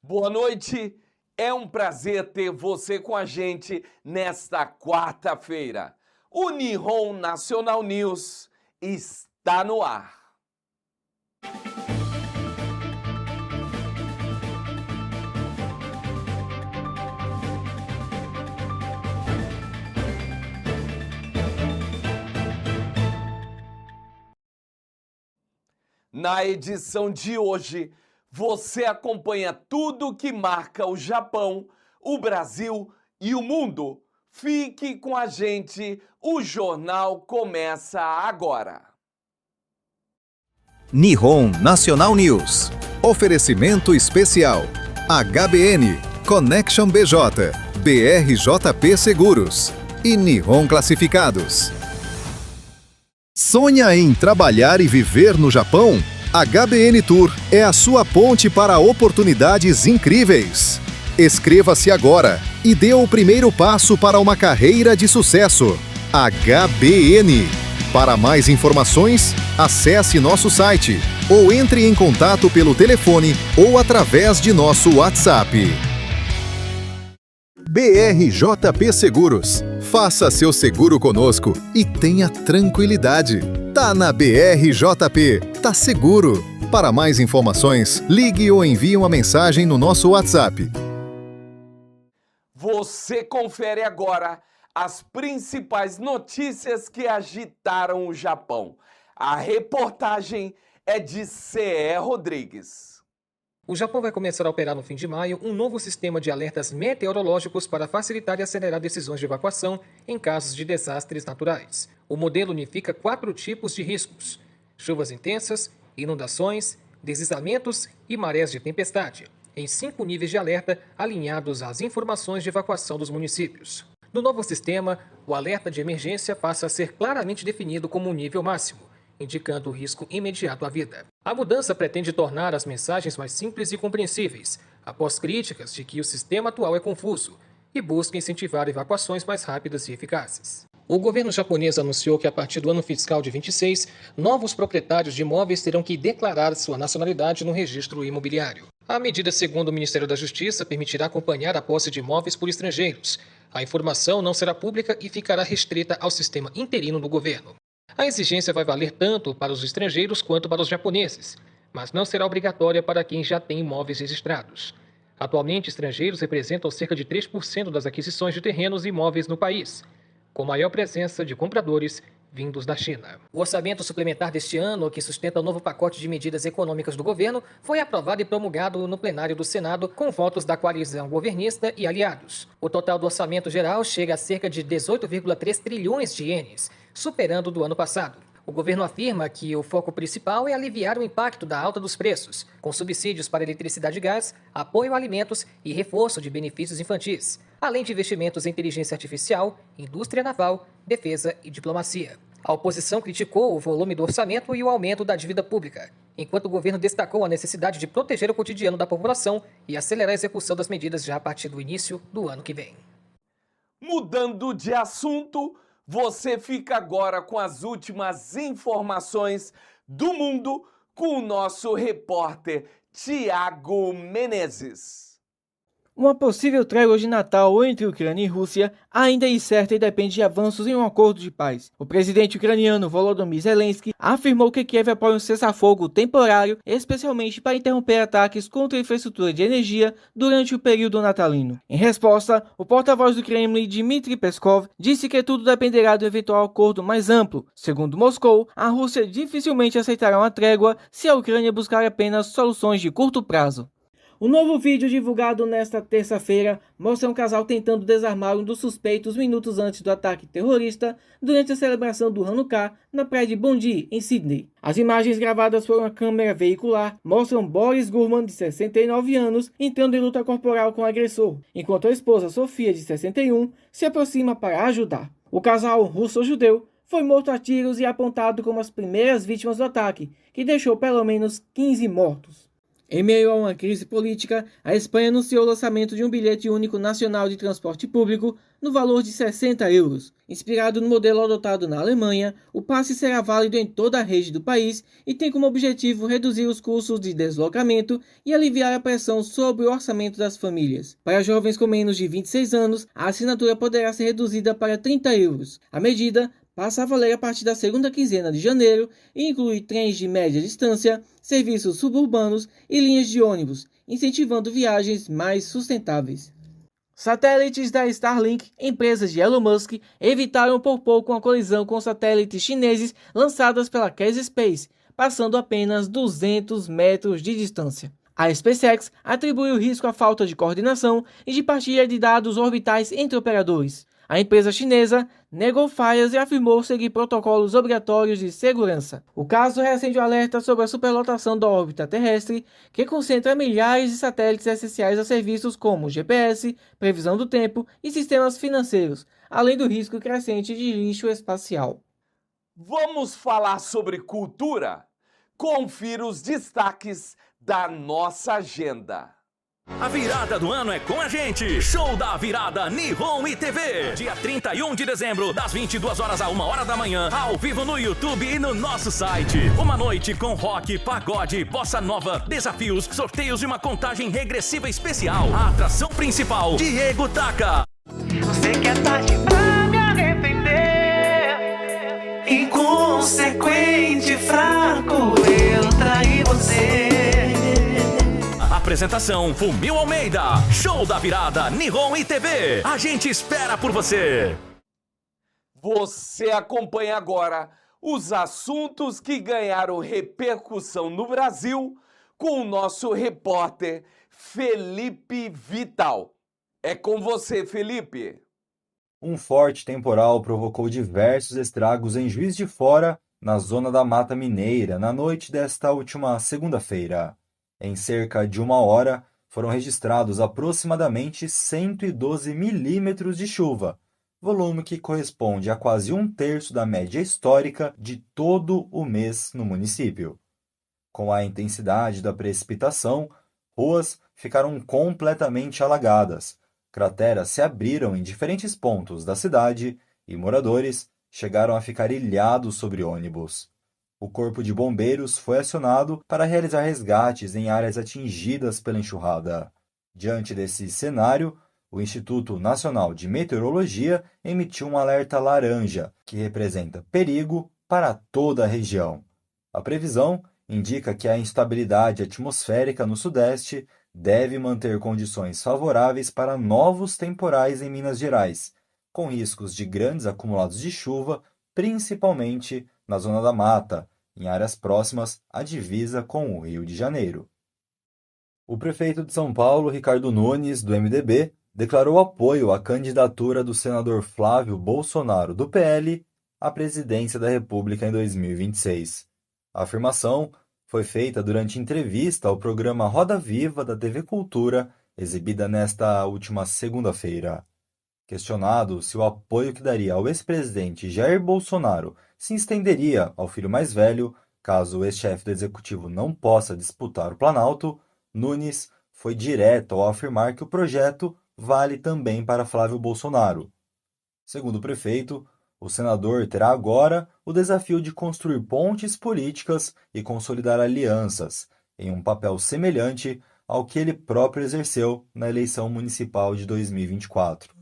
Boa noite, é um prazer ter você com a gente nesta quarta-feira. O Nihon National News está no ar. Na edição de hoje, você acompanha tudo que marca o Japão, o Brasil e o mundo. Fique com a gente, o jornal começa agora. Nihon National News. Oferecimento especial. HBN, Connection BJ, BRJP Seguros e Nihon Classificados. Sonha em trabalhar e viver no Japão? HBN Tour é a sua ponte para oportunidades incríveis. Inscreva-se agora e dê o primeiro passo para uma carreira de sucesso. HBN. Para mais informações, acesse nosso site ou entre em contato pelo telefone ou através de nosso WhatsApp. BRJP Seguros. Faça seu seguro conosco e tenha tranquilidade. Tá na BRJP, tá seguro. Para mais informações, ligue ou envie uma mensagem no nosso WhatsApp. Você confere agora as principais notícias que agitaram o Japão. A reportagem é de C.E. Rodrigues. O Japão vai começar a operar no fim de maio um novo sistema de alertas meteorológicos para facilitar e acelerar decisões de evacuação em casos de desastres naturais. O modelo unifica 4 tipos de riscos: chuvas intensas, inundações, deslizamentos e marés de tempestade, em 5 níveis de alerta alinhados às informações de evacuação dos municípios. No novo sistema, o alerta de emergência passa a ser claramente definido como um nível máximo, indicando o risco imediato à vida. A mudança pretende tornar as mensagens mais simples e compreensíveis, após críticas de que o sistema atual é confuso, e busca incentivar evacuações mais rápidas e eficazes. O governo japonês anunciou que a partir do ano fiscal de 26, novos proprietários de imóveis terão que declarar sua nacionalidade no registro imobiliário. A medida, segundo o Ministério da Justiça, permitirá acompanhar a posse de imóveis por estrangeiros. A informação não será pública e ficará restrita ao sistema interino do governo. A exigência vai valer tanto para os estrangeiros quanto para os japoneses, mas não será obrigatória para quem já tem imóveis registrados. Atualmente, estrangeiros representam cerca de 3% das aquisições de terrenos e imóveis no país, com maior presença de compradores vindos da China. O orçamento suplementar deste ano, que sustenta o novo pacote de medidas econômicas do governo, foi aprovado e promulgado no plenário do Senado com votos da coalizão governista e aliados. O total do orçamento geral chega a cerca de 18,3 trilhões de ienes, superando o do ano passado. O governo afirma que o foco principal é aliviar o impacto da alta dos preços, com subsídios para eletricidade e gás, apoio a alimentos e reforço de benefícios infantis, além de investimentos em inteligência artificial, indústria naval, defesa e diplomacia. A oposição criticou o volume do orçamento e o aumento da dívida pública, enquanto o governo destacou a necessidade de proteger o cotidiano da população e acelerar a execução das medidas já a partir do início do ano que vem. Mudando de assunto, você fica agora com as últimas informações do mundo com o nosso repórter Tiago Menezes. Uma possível trégua de Natal entre Ucrânia e Rússia ainda é incerta e depende de avanços em um acordo de paz. O presidente ucraniano Volodymyr Zelensky afirmou que Kiev apoia um cessar-fogo temporário, especialmente para interromper ataques contra a infraestrutura de energia durante o período natalino. Em resposta, o porta-voz do Kremlin, Dmitry Peskov, disse que tudo dependerá do eventual acordo mais amplo. Segundo Moscou, a Rússia dificilmente aceitará uma trégua se a Ucrânia buscar apenas soluções de curto prazo. O novo vídeo divulgado nesta terça-feira mostra um casal tentando desarmar um dos suspeitos minutos antes do ataque terrorista durante a celebração do Hanukkah na praia de Bondi, em Sydney. As imagens gravadas por uma câmera veicular mostram Boris Gurman, de 69 anos, entrando em luta corporal com o agressor, enquanto a esposa Sofia, de 61, se aproxima para ajudar. O casal russo-judeu foi morto a tiros e apontado como as primeiras vítimas do ataque, que deixou pelo menos 15 mortos. Em meio a uma crise política, a Espanha anunciou o lançamento de um bilhete único nacional de transporte público no valor de 60 euros. Inspirado no modelo adotado na Alemanha, o passe será válido em toda a rede do país e tem como objetivo reduzir os custos de deslocamento e aliviar a pressão sobre o orçamento das famílias. Para jovens com menos de 26 anos, a assinatura poderá ser reduzida para 30 euros. A medida passa a valer a partir da segunda quinzena de janeiro e inclui trens de média distância, serviços suburbanos e linhas de ônibus, incentivando viagens mais sustentáveis. Satélites da Starlink, empresa de Elon Musk, evitaram por pouco uma colisão com satélites chineses lançados pela Kaz Space, passando apenas 200 metros de distância. A SpaceX atribui o risco à falta de coordenação e de partilha de dados orbitais entre operadores. A empresa chinesa negou falhas e afirmou seguir protocolos obrigatórios de segurança. O caso reacende o alerta sobre a superlotação da órbita terrestre, que concentra milhares de satélites essenciais a serviços como GPS, previsão do tempo e sistemas financeiros, além do risco crescente de lixo espacial. Vamos falar sobre cultura? Confira os destaques da nossa agenda. A virada do ano é com a gente. Show da Virada Nihon e TV. Dia 31 de dezembro, das 22 horas a 1 hora da manhã, ao vivo no YouTube e no nosso site. Uma noite com rock, pagode, bossa nova, desafios, sorteios e uma contagem regressiva especial. A atração principal, Diego Taka. Você que é tarde pra me arrepender, inconsequente, fraco, eu traí você. Apresentação, Fumil Almeida. Show da Virada Nihon e TV. A gente espera por você. Você acompanha agora os assuntos que ganharam repercussão no Brasil com o nosso repórter Felipe Vital. É com você, Felipe. Um forte temporal provocou diversos estragos em Juiz de Fora, na zona da Mata Mineira, na noite desta última segunda-feira. Em cerca de 1 hora, foram registrados aproximadamente 112 milímetros de chuva, volume que corresponde a quase 1/3 da média histórica de todo o mês no município. Com a intensidade da precipitação, ruas ficaram completamente alagadas, crateras se abriram em diferentes pontos da cidade e moradores chegaram a ficar ilhados sobre ônibus. O Corpo de Bombeiros foi acionado para realizar resgates em áreas atingidas pela enxurrada. Diante desse cenário, o Instituto Nacional de Meteorologia emitiu um alerta laranja, que representa perigo para toda a região. A previsão indica que a instabilidade atmosférica no Sudeste deve manter condições favoráveis para novos temporais em Minas Gerais, com riscos de grandes acumulados de chuva, principalmente na Zona da Mata, em áreas próximas à divisa com o Rio de Janeiro. O prefeito de São Paulo, Ricardo Nunes, do MDB, declarou apoio à candidatura do senador Flávio Bolsonaro, do PL, à presidência da República em 2026. A afirmação foi feita durante entrevista ao programa Roda Viva da TV Cultura, exibida nesta última segunda-feira. Questionado se o apoio que daria ao ex-presidente Jair Bolsonaro se estenderia ao filho mais velho, caso o ex-chefe do executivo não possa disputar o Planalto, Nunes foi direto ao afirmar que o projeto vale também para Flávio Bolsonaro. Segundo o prefeito, o senador terá agora o desafio de construir pontes políticas e consolidar alianças, em um papel semelhante ao que ele próprio exerceu na eleição municipal de 2024.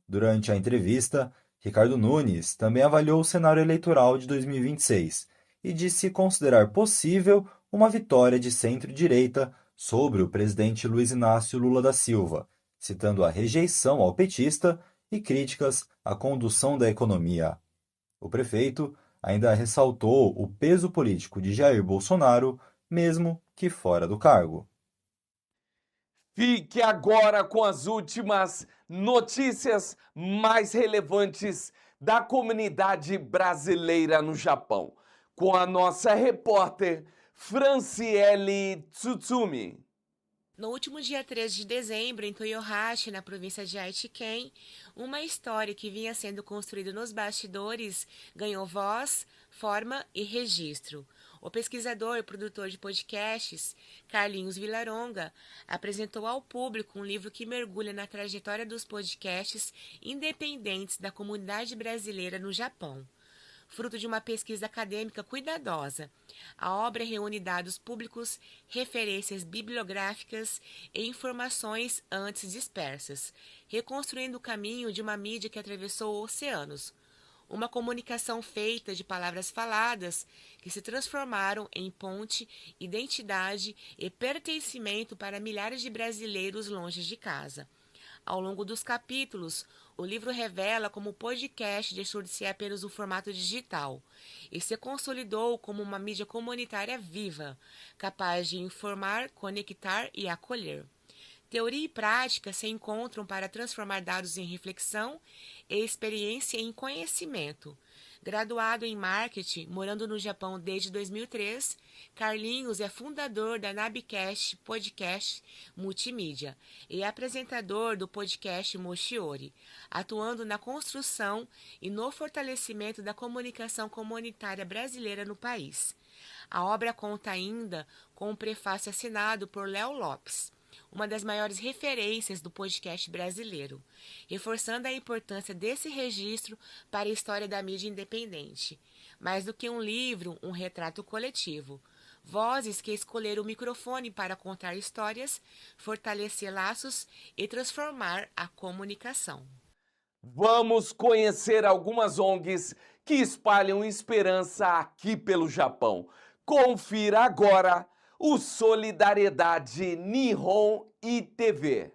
Durante a entrevista, Ricardo Nunes também avaliou o cenário eleitoral de 2026 e disse considerar possível uma vitória de centro-direita sobre o presidente Luiz Inácio Lula da Silva, citando a rejeição ao petista e críticas à condução da economia. O prefeito ainda ressaltou o peso político de Jair Bolsonaro, mesmo que fora do cargo. Fique agora com as últimas notícias mais relevantes da comunidade brasileira no Japão, com a nossa repórter Franciele Tsutsumi. No último dia 13 de dezembro, em Toyohashi, na província de Aichiken, uma história que vinha sendo construída nos bastidores ganhou voz, forma e registro. O pesquisador e produtor de podcasts, Carlinhos Villaronga, apresentou ao público um livro que mergulha na trajetória dos podcasts independentes da comunidade brasileira no Japão. Fruto de uma pesquisa acadêmica cuidadosa, a obra reúne dados públicos, referências bibliográficas e informações antes dispersas, reconstruindo o caminho de uma mídia que atravessou oceanos. Uma comunicação feita de palavras faladas que se transformaram em ponte, identidade e pertencimento para milhares de brasileiros longe de casa. Ao longo dos capítulos, o livro revela como o podcast deixou de ser apenas um formato digital e se consolidou como uma mídia comunitária viva, capaz de informar, conectar e acolher. Teoria e prática se encontram para transformar dados em reflexão e experiência em conhecimento. Graduado em marketing, morando no Japão desde 2003, Carlinhos é fundador da Nabcast Podcast Multimídia e apresentador do podcast Moshiori, atuando na construção e no fortalecimento da comunicação comunitária brasileira no país. A obra conta ainda com um prefácio assinado por Léo Lopes, uma das maiores referências do podcast brasileiro, reforçando a importância desse registro para a história da mídia independente. Mais do que um livro, um retrato coletivo. Vozes que escolheram o microfone para contar histórias, fortalecer laços e transformar a comunicação. Vamos conhecer algumas ONGs que espalham esperança aqui pelo Japão. Confira agora o Solidariedade Nihon ITV.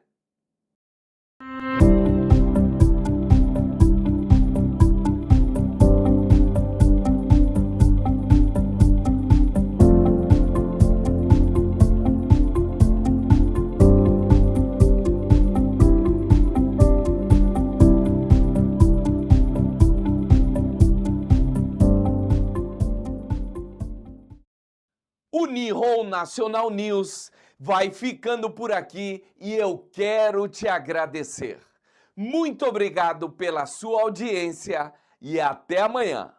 O Nihon National News vai ficando por aqui e eu quero te agradecer. Muito obrigado pela sua audiência e até amanhã.